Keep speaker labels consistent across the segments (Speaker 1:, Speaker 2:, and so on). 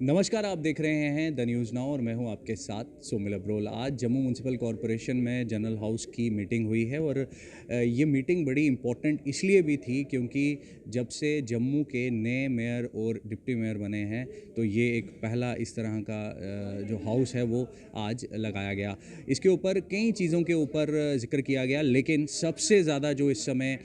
Speaker 1: नमस्कार, आप देख रहे हैं द न्यूज़ नाउ और मैं हूं आपके साथ सोमिल अब्रोल। आज जम्मू म्यूनसिपल कॉरपोरेशन में जनरल हाउस की मीटिंग हुई है और ये मीटिंग बड़ी इम्पोर्टेंट इसलिए भी थी क्योंकि जब से जम्मू के नए मेयर और डिप्टी मेयर बने हैं तो ये एक पहला इस तरह का जो हाउस है वो आज लगाया गया। इसके ऊपर कई चीज़ों के ऊपर जिक्र किया गया, लेकिन सबसे ज़्यादा जो इस समय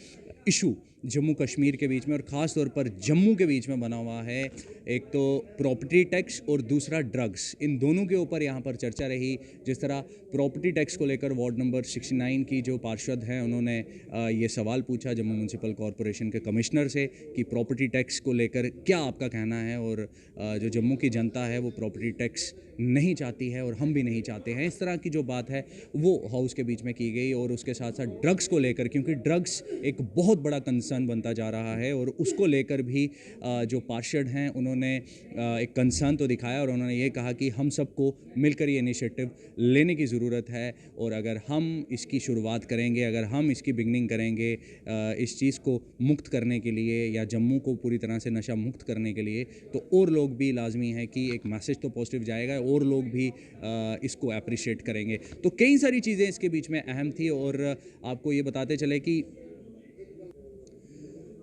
Speaker 1: इशू जम्मू कश्मीर के बीच में और ख़ास तौर पर जम्मू के बीच में बना हुआ है, एक तो प्रॉपर्टी टैक्स और दूसरा ड्रग्स। इन दोनों के ऊपर यहाँ पर चर्चा रही। जिस तरह प्रॉपर्टी टैक्स को लेकर वार्ड नंबर 69 की जो पार्षद हैं उन्होंने ये सवाल पूछा जम्मू म्यूनसिपल कॉरपोरेशन के कमिश्नर से कि प्रॉपर्टी टैक्स को लेकर क्या आपका कहना है, और जो जम्मू की जनता है वो प्रॉपर्टी टैक्स नहीं चाहती है और हम भी नहीं चाहते हैं। इस तरह की जो बात है वो हाउस के बीच में की गई। और उसके साथ साथ ड्रग्स को लेकर, क्योंकि ड्रग्स एक बहुत बड़ा कंसर्न बनता जा रहा है और उसको लेकर भी जो पार्षद हैं उन्होंने एक कंसर्न तो दिखाया और उन्होंने ये कहा कि हम सबको मिलकर ये इनिशिएटिव लेने की ज़रूरत है। और अगर हम इसकी शुरुआत करेंगे, अगर हम इसकी बिगनिंग करेंगे इस चीज़ को मुक्त करने के लिए या जम्मू को पूरी तरह से नशा मुक्त करने के लिए, तो और लोग भी लाजमी है कि एक मैसेज तो पॉजिटिव जाएगा और लोग भी इसको अप्रिशिएट करेंगे। तो कई सारी चीज़ें इसके बीच में अहम थी। और आपको ये बताते चले कि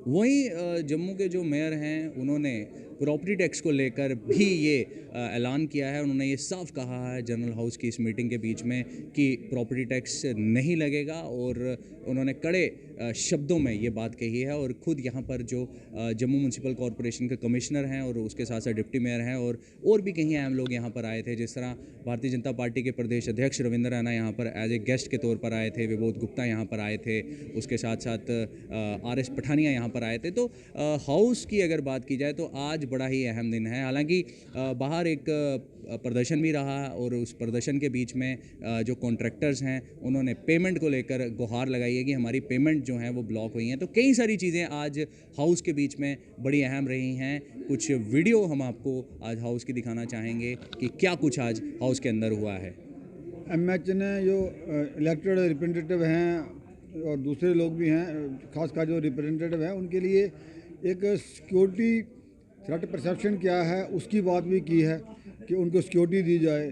Speaker 1: वहीं जम्मू के जो मेयर हैं उन्होंने प्रॉपर्टी टैक्स को लेकर भी ये ऐलान किया है। उन्होंने ये साफ कहा है जनरल हाउस की इस मीटिंग के बीच में कि प्रॉपर्टी टैक्स नहीं लगेगा, और उन्होंने कड़े शब्दों में ये बात कही है। और ख़ुद यहाँ पर जो जम्मू म्यूनसिपल कॉरपोरेशन के कमिश्नर हैं और उसके साथ साथ डिप्टी मेयर हैं और भी कहीं अहम लोग यहाँ पर आए थे। जिस तरह भारतीय जनता पार्टी के प्रदेश अध्यक्ष रविंद्र रैना यहाँ पर एज ए गेस्ट के तौर पर आए थे, विबोध गुप्ता यहाँ पर आए थे, उसके साथ साथ RS पठानिया यहाँ पर आए थे। तो हाउस की अगर बात की जाए तो आज बड़ा ही अहम दिन है। हालांकि बाहर एक प्रदर्शन भी रहा और उस प्रदर्शन के बीच में जो कॉन्ट्रैक्टर्स हैं उन्होंने पेमेंट को लेकर गुहार लगाई है कि हमारी पेमेंट जो है वो ब्लॉक हुई हैं। तो कई सारी चीज़ें आज हाउस के बीच में बड़ी अहम रही हैं। कुछ वीडियो हम आपको आज हाउस की दिखाना चाहेंगे कि क्या कुछ आज हाउस के अंदर हुआ है।
Speaker 2: MH ने जो इलेक्टेड रिप्रेजेंटेटिव हैं और दूसरे लोग भी हैं, खासकर जो रिप्रेजेंटेटिव हैं उनके लिए एक सिक्योरिटी थ्रेट परसेप्शन क्या है उसकी बात भी की है कि उनको सिक्योरिटी दी जाए।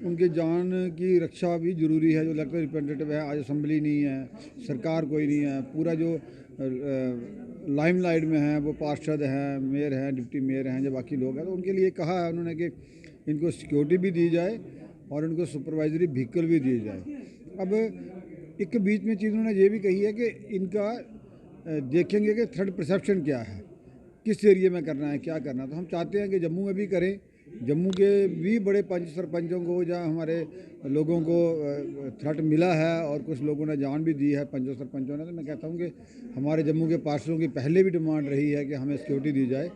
Speaker 2: उनके जान की रक्षा भी ज़रूरी है। जो इलेक्टेड रिप्रेजेंटेटिव है, आज असम्बली नहीं है, सरकार कोई नहीं है, पूरा जो लाइमलाइट में है वो पार्षद हैं, मेयर हैं, डिप्टी मेयर हैं, जो बाकी लोग हैं। तो उनके लिए कहा है उन्होंने कि इनको सिक्योरिटी भी दी जाए और उनको सुपरवाइजरी व्हीकल भी दिए जाए। अब एक बीच में चीज़ उन्होंने ये भी कही है कि इनका देखेंगे कि थ्रेट परसेप्शन क्या है, किस एरिए में करना है, क्या करना है। तो हम चाहते हैं कि जम्मू में भी करें, जम्मू के भी बड़े पंच सरपंचों को जहाँ हमारे लोगों को थ्रेट मिला है और कुछ लोगों ने जान भी दी है पंचों सरपंचों ने। तो मैं कहता हूँ कि हमारे जम्मू के पार्षदों की पहले भी डिमांड रही है कि हमें सिक्योरिटी दी जाए।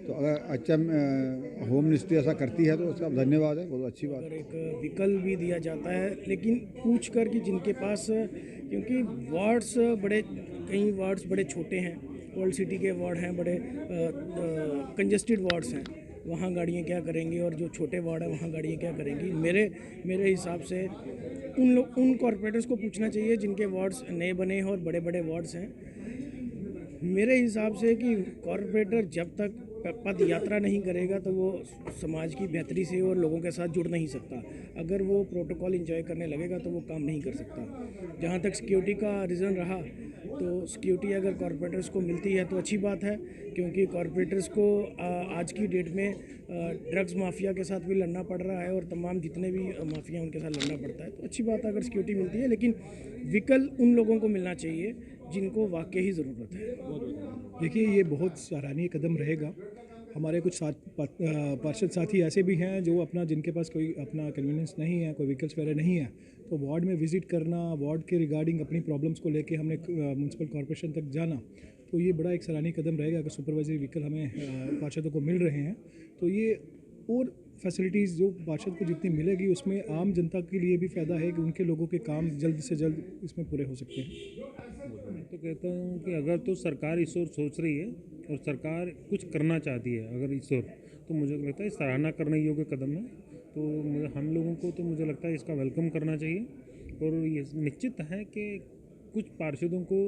Speaker 2: तो अगर होम मिनिस्ट्री ऐसा करती है तो उसका धन्यवाद है, बहुत अच्छी बात है।
Speaker 3: अगर एक विकल्प भी दिया जाता है, लेकिन पूछ कर कि जिनके पास, क्योंकि वार्ड्स बड़े, कई वार्ड्स बड़े छोटे हैं, ओल्ड सिटी के वार्ड हैं, बड़े कंजेस्टेड वार्ड्स हैं, वहाँ गाड़ियाँ क्या करेंगी, और जो छोटे वार्ड हैं वहाँ गाड़ियाँ क्या करेंगी। मेरे हिसाब से उन कॉरपोरेटर्स को पूछना चाहिए जिनके वार्ड्स नए बने हैं और बड़े बड़े वार्ड्स हैं। मेरे हिसाब से कि कॉरपोरेटर जब तक पद यात्रा नहीं करेगा तो वो समाज की बेहतरी से और लोगों के साथ जुड़ नहीं सकता। अगर वो प्रोटोकॉल एंजॉय करने लगेगा तो वो काम नहीं कर सकता। जहाँ तक सिक्योरिटी का रीज़न रहा, तो सिक्योरिटी अगर कॉरपोरेटर्स को मिलती है तो अच्छी बात है, क्योंकि कॉरपोरेटर्स को आज की डेट में ड्रग्स माफिया के साथ भी लड़ना पड़ रहा है और तमाम जितने भी माफिया उनके साथ लड़ना पड़ता है। तो अच्छी बात है अगर सिक्योरिटी मिलती है, लेकिन विकल्प उन लोगों को मिलना चाहिए जिनको वाकई ही ज़रूरत है।
Speaker 4: देखिए, ये बहुत सराहनीय कदम रहेगा। हमारे कुछ पार्षद साथी ऐसे भी हैं जो जिनके पास कोई अपना कन्वीनियंस नहीं है, कोई व्हीकल्स वगैरह नहीं है, तो वार्ड में विज़िट करना, वार्ड के रिगार्डिंग अपनी प्रॉब्लम्स को लेके हमने म्यूनसिपल कॉर्पोरेशन तक जाना, तो ये बड़ा एक सराहनीय कदम रहेगा। अगर सुपरवाइजरी व्हीकल हमें पार्षदों को मिल रहे हैं तो ये और फैसिलिटीज़ जो पार्षद को जितनी मिलेगी उसमें आम जनता के लिए भी फ़ायदा है कि उनके लोगों के काम जल्द से जल्द इसमें पूरे हो सकते हैं।
Speaker 5: मैं तो कहता हूँ कि अगर तो सरकार इस ओर सोच रही है और सरकार कुछ करना चाहती है अगर इस ओर, तो मुझे लगता है सराहना करने योग्य कदम है। तो हम लोगों को तो मुझे लगता है इसका वेलकम करना चाहिए। और ये निश्चित है कि कुछ पार्षदों को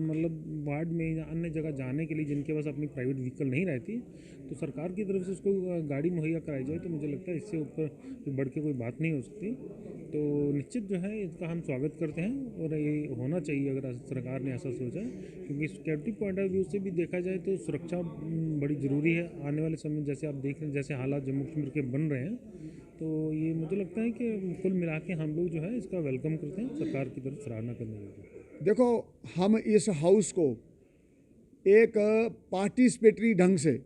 Speaker 5: मतलब वार्ड में या अन्य जगह जाने के लिए जिनके पास अपनी प्राइवेट व्हीकल नहीं रहती, तो सरकार की तरफ से उसको गाड़ी मुहैया कराई जाए, तो मुझे लगता है इससे ऊपर बढ़ के कोई बात नहीं हो सकती। तो निश्चित जो है इसका हम स्वागत करते हैं और ये होना चाहिए अगर सरकार ने ऐसा सोचा है, क्योंकि सिक्योरिटी पॉइंट ऑफ व्यू से भी देखा जाए तो सुरक्षा बड़ी ज़रूरी है। आने वाले समय जैसे आप देख रहे हैं, जैसे हालात जम्मू कश्मीर के बन रहे हैं, तो ये मुझे लगता है कि कुल मिला के हम लोग जो है इसका वेलकम करते हैं, सरकार की तरफ सराहना करने लगे।
Speaker 2: देखो, हम इस हाउस को एक पार्टिसिपेटरी ढंग से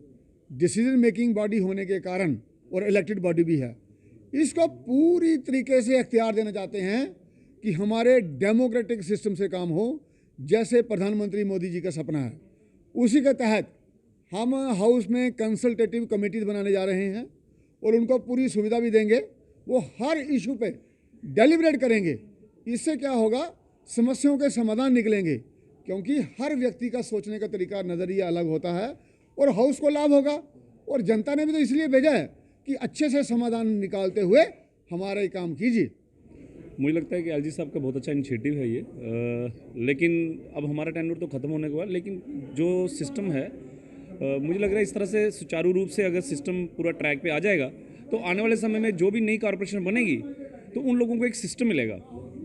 Speaker 2: डिसीजन मेकिंग बॉडी होने के कारण और इलेक्टेड बॉडी भी है, इसको पूरी तरीके से इख्तियार देना चाहते हैं कि हमारे डेमोक्रेटिक सिस्टम से काम हो, जैसे प्रधानमंत्री मोदी जी का सपना है। उसी के तहत हम हाउस में कंसल्टेटिव कमेटीज बनाने जा रहे हैं और उनको पूरी सुविधा भी देंगे। वो हर इशू पे डेलिब्रेट करेंगे। इससे क्या होगा, समस्याओं के समाधान निकलेंगे, क्योंकि हर व्यक्ति का सोचने का तरीका, नज़रिया अलग होता है और हाउस को लाभ होगा। और जनता ने भी तो इसलिए भेजा है कि अच्छे से समाधान निकालते हुए हमारा ये काम कीजिए।
Speaker 6: मुझे लगता है कि एलजी साहब का बहुत अच्छा इनिशिएटिव है ये, लेकिन अब हमारा टेन्योर तो ख़त्म होने के बाद, लेकिन जो सिस्टम है मुझे लग रहा है इस तरह से सुचारू रूप से अगर सिस्टम पूरा ट्रैक पे आ जाएगा, तो आने वाले समय में जो भी नई कॉरपोरेशन बनेगी तो उन लोगों को एक सिस्टम मिलेगा।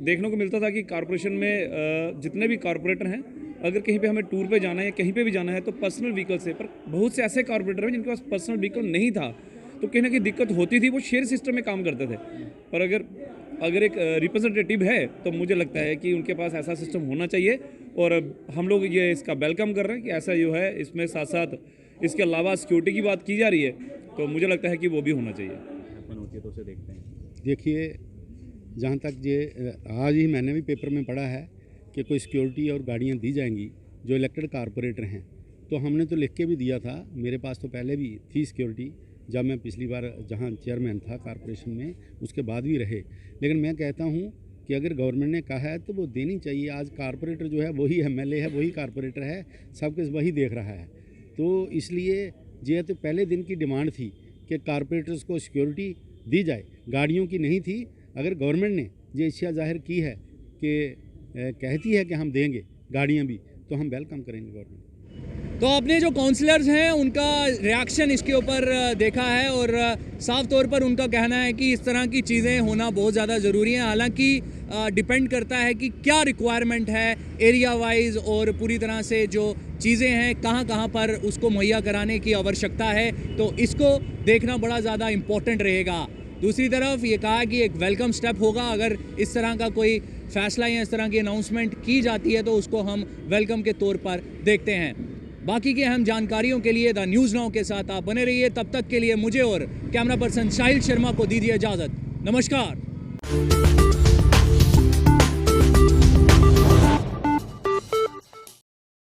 Speaker 6: देखने को मिलता था कि कॉरपोरेशन में जितने भी कॉरपोरेटर हैं, अगर कहीं पे हमें टूर पे जाना है या कहीं पे भी जाना है तो पर्सनल व्हीकल से, पर बहुत से ऐसे कॉरपोरेटर हैं जिनके पास पर्सनल व्हीकल नहीं था, तो कहीं ना कहीं दिक्कत होती थी। वो शेयर सिस्टम में काम करते थे। पर अगर एक रिप्रेजेंटेटिव है तो मुझे लगता है कि उनके पास ऐसा सिस्टम होना चाहिए, और हम लोग ये इसका वेलकम कर रहे हैं कि ऐसा जो है, इसमें साथ साथ इसके अलावा सिक्योरिटी की बात की जा रही है, तो मुझे लगता है कि वो भी होना चाहिए।
Speaker 1: होती है तो उसे देखते हैं।
Speaker 7: देखिए, जहाँ तक ये आज ही मैंने भी पेपर में पढ़ा है कि कोई सिक्योरिटी और गाड़ियाँ दी जाएंगी जो इलेक्टेड कारपोरेटर हैं, तो हमने तो लिख के भी दिया था। मेरे पास तो पहले भी थी सिक्योरिटी, जब मैं पिछली बार जहाँ चेयरमैन था कारपोरेशन में, उसके बाद भी रहे। लेकिन मैं कहता हूँ कि अगर गवर्नमेंट ने कहा है तो वो देनी चाहिए। आज कारपोरेटर जो है वही एमएलए है, वही कारपोरेटर है, सब कुछ वही देख रहा है। तो इसलिए ये तो पहले दिन की डिमांड थी कि कारपोरेटर्स को सिक्योरिटी दी जाए, गाड़ियों की नहीं थी। अगर गवर्नमेंट ने ये इच्छा जाहिर की है कि कहती है कि हम देंगे गाड़ियाँ भी, तो हम वेलकम करेंगे गवर्नमेंट।
Speaker 1: तो आपने जो काउंसलर्स हैं उनका रिएक्शन इसके ऊपर देखा है, और साफ तौर पर उनका कहना है कि इस तरह की चीज़ें होना बहुत ज़्यादा ज़रूरी है। हालांकि डिपेंड करता है कि क्या रिक्वायरमेंट है एरिया वाइज, और पूरी तरह से जो चीज़ें हैं कहाँ पर उसको मुहैया कराने की आवश्यकता है, तो इसको देखना बड़ा ज़्यादा इम्पोर्टेंट रहेगा। दूसरी तरफ ये कहा कि एक वेलकम स्टेप होगा, अगर इस तरह का कोई फैसला या इस तरह की अनाउंसमेंट की जाती है तो उसको हम वेलकम के तौर पर देखते हैं। बाकी की अहम जानकारियों के लिए द न्यूज़ नाउ के साथ आप बने रहिए। तब तक के लिए मुझे और कैमरा पर्सन साहिल शर्मा को दीजिए इजाज़त। नमस्कार।